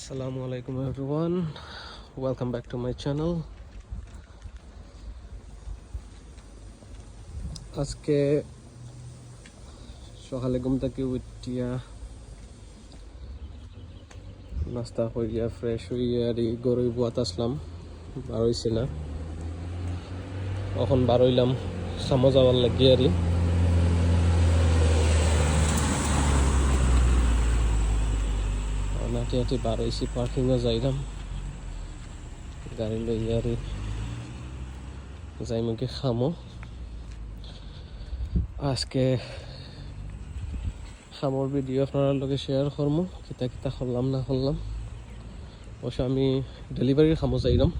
Assalamu alaikum everyone, welcome back to my channel. আজকে সকালে ঘুম থেকে উঠিয়া নাস্তা করিয়া ফ্রেশ হইয়া আর গরুই বুয়াত আসলাম, বার হইছে না এখন বার হইলাম সামো যাওয়ার লাগিয়ে আর নাটি হাঁটি বার হয়েছি, পার্কিংও যাইলাম গাড়ি লইয়া আর যাই মুখে খামো। আজকে খামোর ভিডিও আপনার লগে শেয়ার করবো, কিতা কিতা করলাম না করলাম। অবশ্য আমি ডেলিভারির খামো যাইলাম,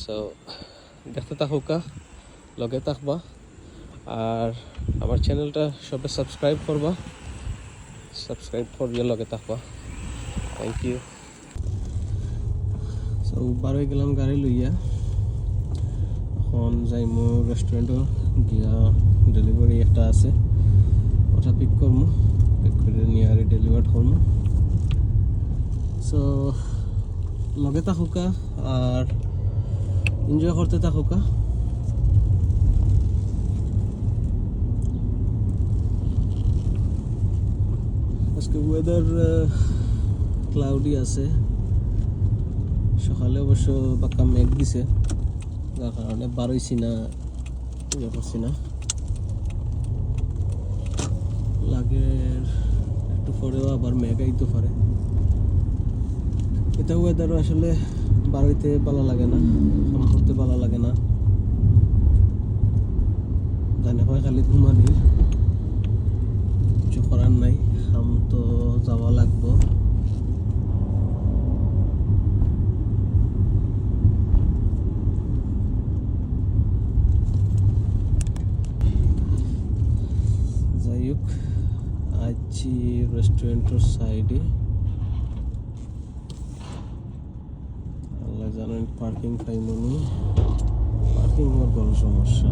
সো দেখতে থাকুকা, লগে থাকবা আর আমার চ্যানেলটা সবে সাবস্ক্রাইব করবা, সাবস্ক্রাইব করিয়া লগে থাকবা। Thank you. সো বার হয়ে গেলাম গাড়ি লইয়া, এখন যাইমু রেস্টুরেন্টও গিয়া ডেলিভারি একটা আছে, ওটা পিক করবো, পিক করে নিয়ে আর ডেলিভার করবো। সো লগে থাকুকা আর এনজয় করতে থাকুকা। আজকে ওয়েদার ক্লাউডি আছে, সকালে অবশ্য বাক্কা মেঘ দিছে, যার কারণে বার হইছি না, ইয়ে করছি না। লাগে একটু পরেও আবার মেঘ আইতে পারে, এটা ওয়েদারও আসলে বার হইতে ভালো লাগে না, কাম করতে ভালো লাগে না, জানে হয় খালি ঘুমানি, কিছু করার নাই, কাম তো যাওয়া লাগবো। যাই হোক, আছি রেস্টুরেন্টের সাইডে, আল্লাহ জানেন পার্কিং পাইমনি, পার্কিং হওয়ার বড় সমস্যা।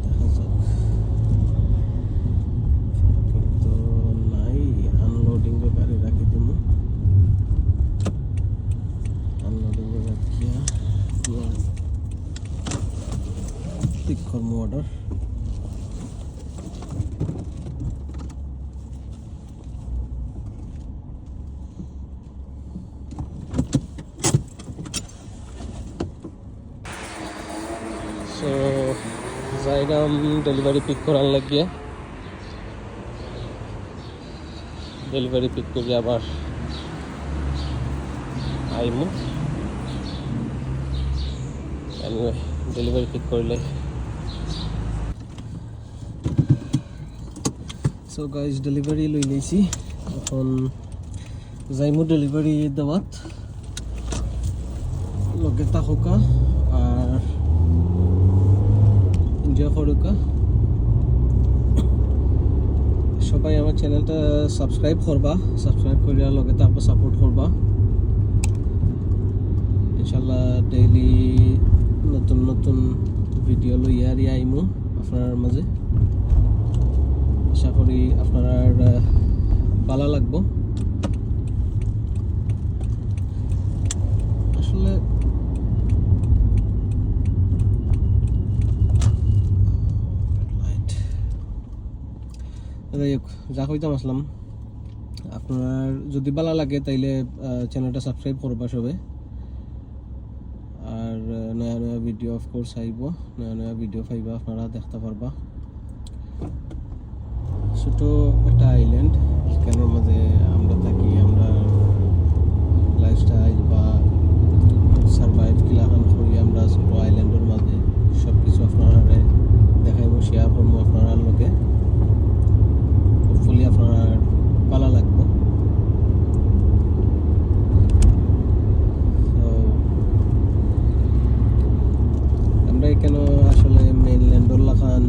দেখা যাক, পার্কিং তো নাই, আনলোডিংয়ে গাড়ি রাখি দিব, আনলোডিংয়ে রাখিয়া পিক করবো অর্ডার। সো যাইলাম ডেলিভারি পিক করার লাগিয়ে, ডেলিভারি পিক করি আবার আইমু। এনিওয়ে ডেলিভারি পিক করলে, সো গাইজ ডেলিভারি লই লইছি, এখন যাইমু ডেলিভারি দেওয়াত, লগে থাকুকা আর এনজয় করুকা। সবাই আমার চ্যানেলটা সাবস্ক্রাইব করবা, সাবস্ক্রাইব করিয়া লগে থাকবা, সাপোর্ট করবা। ইনশাল্লাহ ডেইলি নতুন নতুন ভিডিও লইয়া আইমু আপনার মাঝে, আশা করি আপনার ভালো লাগবো। আসলে যাই হোক, যা কইতাম আসলাম, আপনার যদি ভালো লাগে তাইলে চ্যানেলটা সাবস্ক্রাইব করবা সবে, আর নয়া নয়া ভিডিও অফকোর্স আইব, নয়া নয়া ভিডিও পাইবা, আপনারা দেখতে পারবা। ছোট একটা আইল্যান্ড, এখানের মাঝে আমরা থাকি, আমরা লাইফস্টাইল বা সার্ভাইভ কিলাখান করি আমরা ছোট আইল্যান্ডের মাঝে, সব কিছু আপনারা দেখাইব, শেয়ার করবো আপনারা লগে। হোপফুলি আপনার ভালো লাগবে। আমরা এখানে আসলে মেইনল্যান্ডর লাখান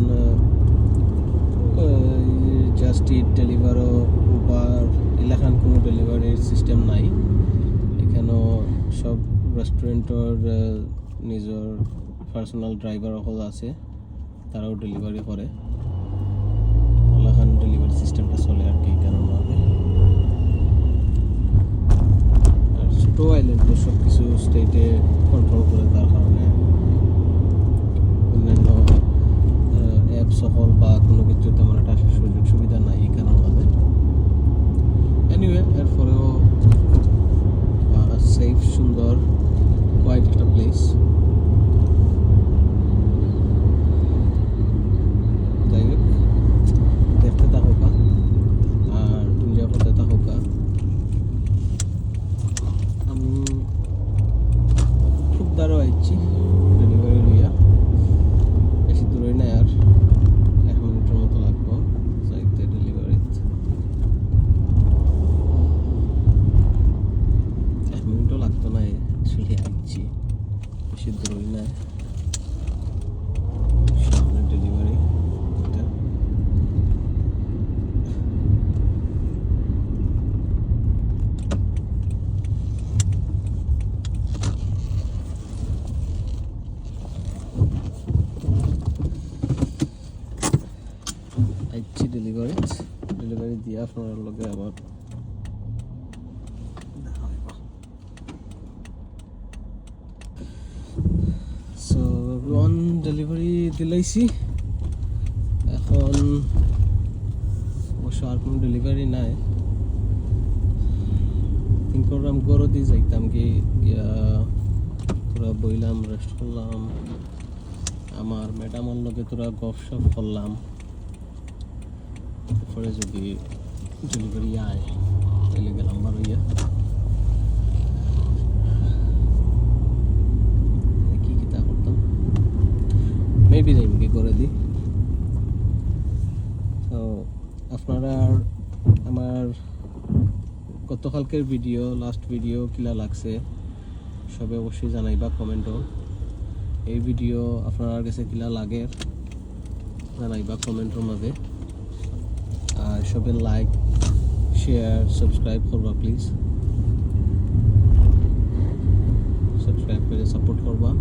জাস্ট ইট ডেলিভারও উবার এলাকান কোনো ডেলিভারির সিস্টেম নাই। এখানেও সব রেস্টুরেন্টের নিজের পার্সোনাল ড্রাইভার সকল আছে, তারাও ডেলিভারি করে, এলাকান ডেলিভারি সিস্টেমটা চলে আর কি, কারণ স্টেটে কন্ট্রোল করে, তার কারণে অন্যান্য অ্যাপ সকল বা কোনো কিছু তেমন একটা সুযোগ সুবিধা নাই এখানের মাঝে। এনিওয়ে, এরপরেও সেফ, সুন্দর, কোয়াইট একটা প্লেস। যাই হোক, দেখতে থাকুকা আর এনজয় করতে থাকুকা। আমি খুব দ্বারও আইছি ডেলিভারি লইয়া, বেশি দূরে নাই, আর 1 মিনিটের মতো লাগবো যাইতে ডেলিভারি। 1 মিনিটও লাগতো না, আসলে আইছি, বেশি দূরে নাই, সামনে ডেলিভারি। আইছি ডেলিভারি দিয়ে আপনার লগে আবার সো এভরিওয়ান, ডেলিভারি দিলাইছি। এখন অবশ্য আর কোনো ডেলিভারি নাই। থিঙ্ক করলাম গরো দিয়ে যাইতাম কি, তোরা বইলাম, রেস্ট করলাম, আমার ম্যাডামের লগে তোরা গপশপ করলাম, তারপরে যদি ডেলিভারি আয় তাহলে গেলাম বারোইয়া। কি তা করতাম, মেবি যাই কি করে দিই। তো আপনারা আমার গতকালকের ভিডিও, লাস্ট ভিডিও কিলা লাগছে সবে অবশ্যই জানাইবা কমেন্টও। এই ভিডিও আপনার কাছে কিলা লাগে জানাইবা কমেন্টের মাঝে। আর সবে লাইক, শেয়ার, সাবস্ক্রাইব করবা প্লিজ। সাবস্ক্রাইব করে সাপোর্ট করবা।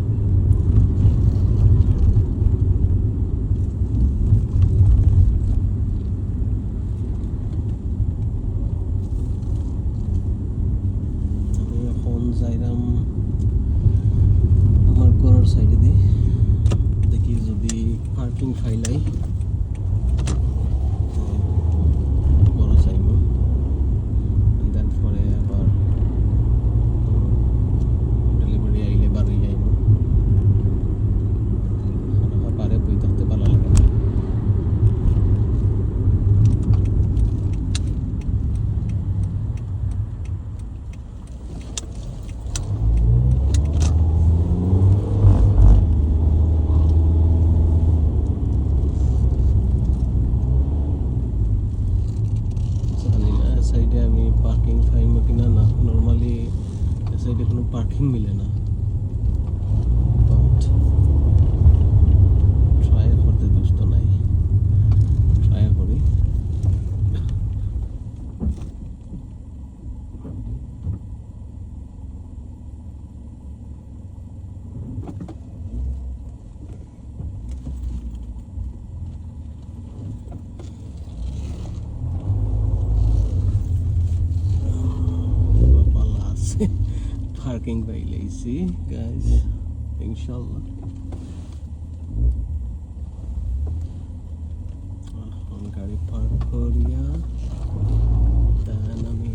আমি এখন যাইলাম আমার ঘরের সাইডে দিয়ে, দেখি যদি পার্কিং ফাইলাই সাইডে আমি পার্কিং পাইব কিনা না। নর্মালি সাইডে কোনো পার্কিং মিলে না, বাট ট্রাই করতে দোস্ত নাই, ট্রাই করি। পার্কিং পাইলেছি গাইজ, ইনশাল্লাহ। এখন গাড়ি পার্ক করিয়া দেন আমি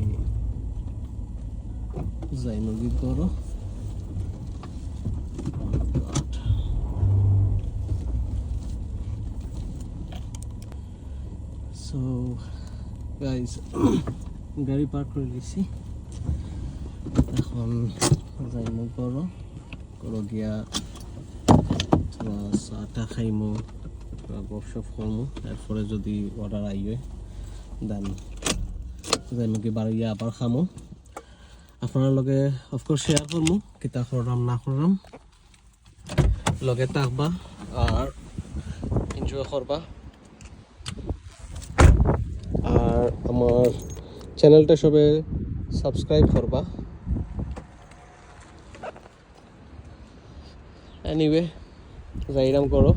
যাই নদীর করো। সো গাইজ, গাড়ি পার্ক করে দিয়েছি। এখন যাইমু করো গিয়া চাটা খাইমু, গপশপ করমু। এরপরে যদি অর্ডার আইবে দেন যাইমু কি বাড়িয়া আবার খামু। আপনার লগে অফকোর্স শেয়ার করমু, কিতা করলাম না করলাম, লগে থাকবা আর এনজয় করবা। আর আমার চ্যানেলটা সবে সাবস্ক্রাইব করবা। এনিওয়ে, যাইরাম করো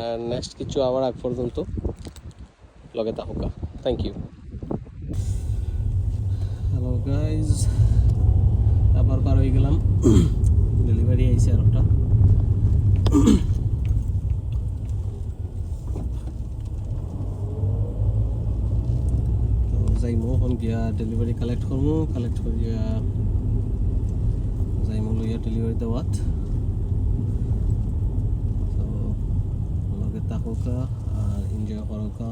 আর নেক্সট কিছু আবার আগ পর্যন্ত লগে থাকুকা। Thank you. হ্যালো গাইজ, আবার পার হয়ে গেলাম, ডেলিভারি আইছে আর একটা। তো যাইমো এখন গিয়া ডেলিভারি কালেক্ট করবো, কালেক্ট করিয়া যাইমো লইয়া ডেলিভারি দেওয়াত। তো লগে থাকুকা আর এনজয় করুকা।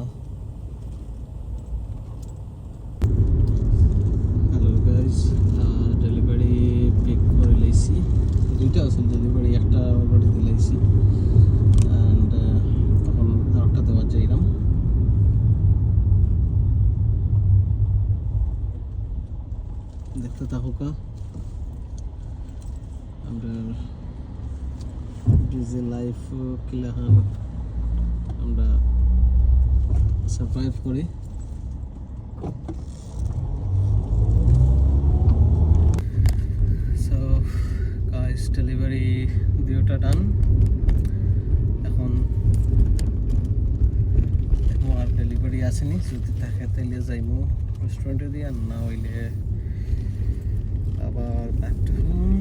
হ্যালো গাইজ, ডেলিভারি পিক করে লাইছি, দুইটা আছে ডেলিভারি, একটা অলরেডি দিলাইছি অ্যান্ড তখন আর একটা দেওয়ার যাইলাম। দেখতে থাকুকা আমরা বিজি লাইফ কিলাহান আমরা সারভাইভ করি। সো গাইস, ডেলিভারি দুইটা ডান। এখন আর ডেলিভারি আসেনি, যদি থাকে তাইলে যাইমু রেস্টুরেন্টে দিয়ে, আর না হইলে আবার ব্যাক টু হোম।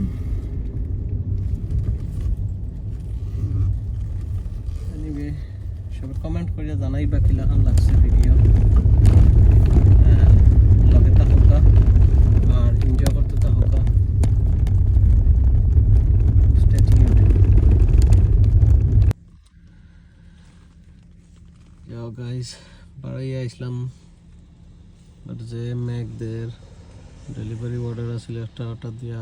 এনিওয়ে, সবাই কমেন্ট করিয়া জানাইবা কিলাহান লাগছে ভিডিও, লগে থাকুকা আর এনজয় করতে থাকুকা। Stay tuned. ইয়ো গাইস, বাড়াই আইসলাম, বাট যে মেঘদের ডেলিভারি অর্ডার আসলে একটা অর্ডার দিয়া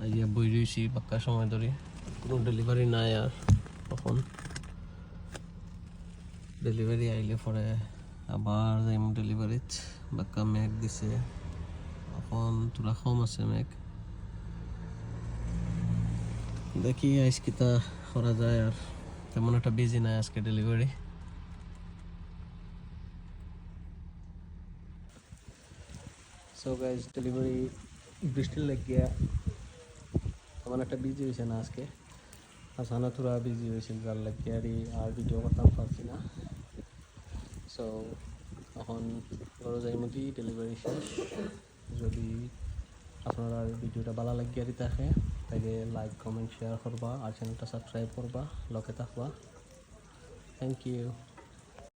আইয়া বই রয়েছি বাক্কা সময় ধরে, কোনো ডেলিভারি নাই। আর তখন ডেলিভারি আইলে পরে আবার যাইম ডেলিভারিত, বাক্কা মেঘ দিছে, এখন তোরা কম আছে মেঘ। দেখি আইস কিতা করা যায়, আর তেমন একটা বিজি নাই আজকে ডেলিভারি। সো গাইজ, ডেলিভারি বৃষ্টির লাগিয়া তেমন একটা বিজি হয়েছে না আজকে, আসানা তোরা বিজি হয়েছিল যার লাগিয়া আর ভিডিও করতাম পারছি না। সো এখন ঘরে যাই মধ্যে ডেলিভারি শেষ। যদি আপনারা ভিডিওটা ভালো লাগিয়া থাকে তাইলে লাইক কমেন্ট শেয়ার করবা আর চ্যানেলটা সাবস্ক্রাইব করবা, লগে থাকবা। Thank you.